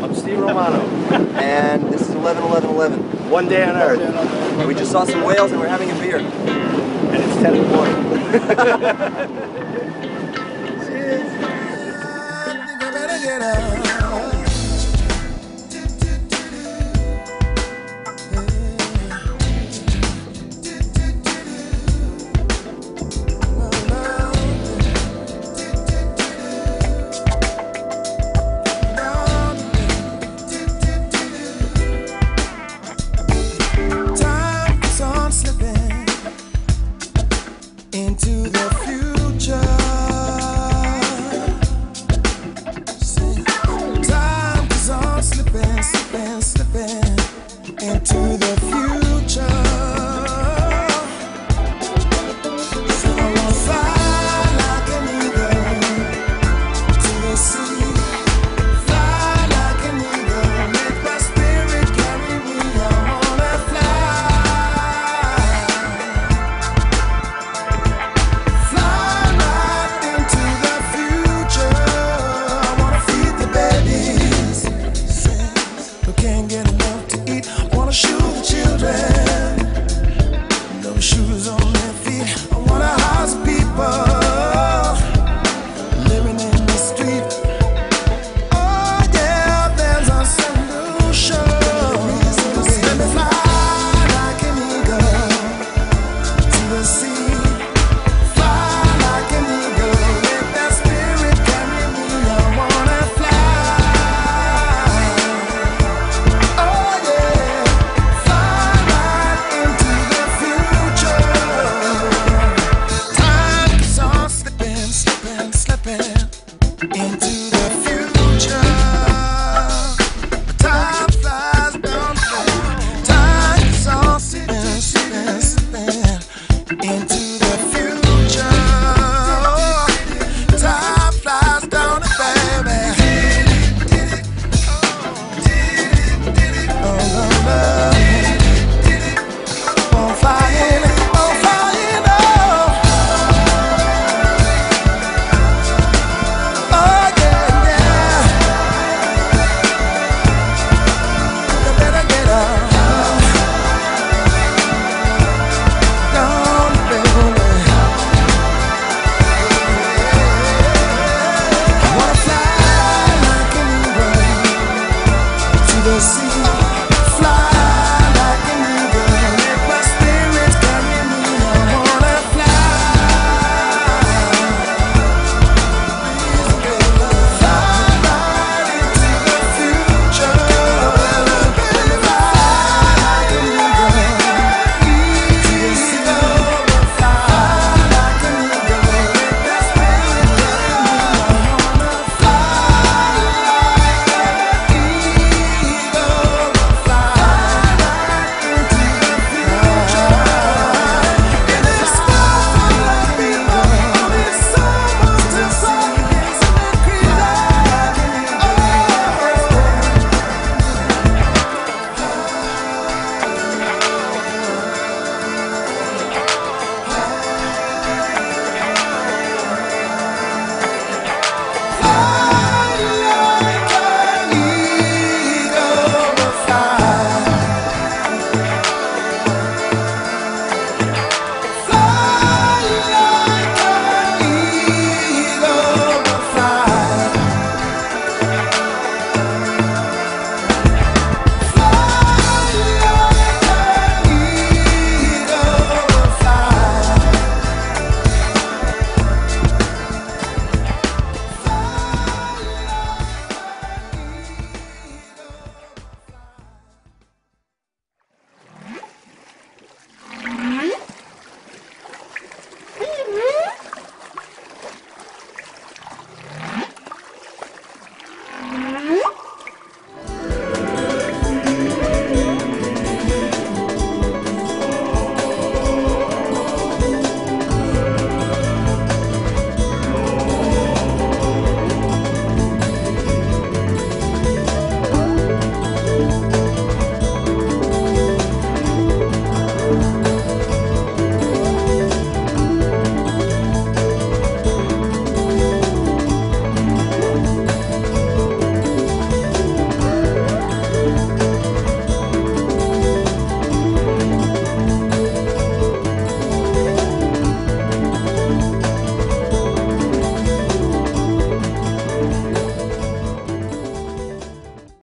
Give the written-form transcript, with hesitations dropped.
I'm Steve Romano. And this is 11-11-11. One day on Earth. We just saw some whales and we're having a beer. And it's 10 in the morning. Cheers. I think I better get up. Into the future. Time is on slipping, slipping, slipping into the future. So I wanna fly like an eagle to the sea. Fly like an eagle, let my spirit carry me. I wanna fly. Can't get enough to eat. Wanna shoot the children. No shoes on their feet. I wanna house people living in the street. Oh yeah, there's a solution. Just let me fly like an eagle to the sea. Fly like an eagle. Let that spirit carry me. I wanna fly. Into the future, time flies down the road. Time is all slipping, slipping, slipping. Into the future, time flies down the baby. Oh, love, on fire, on fire, oh. See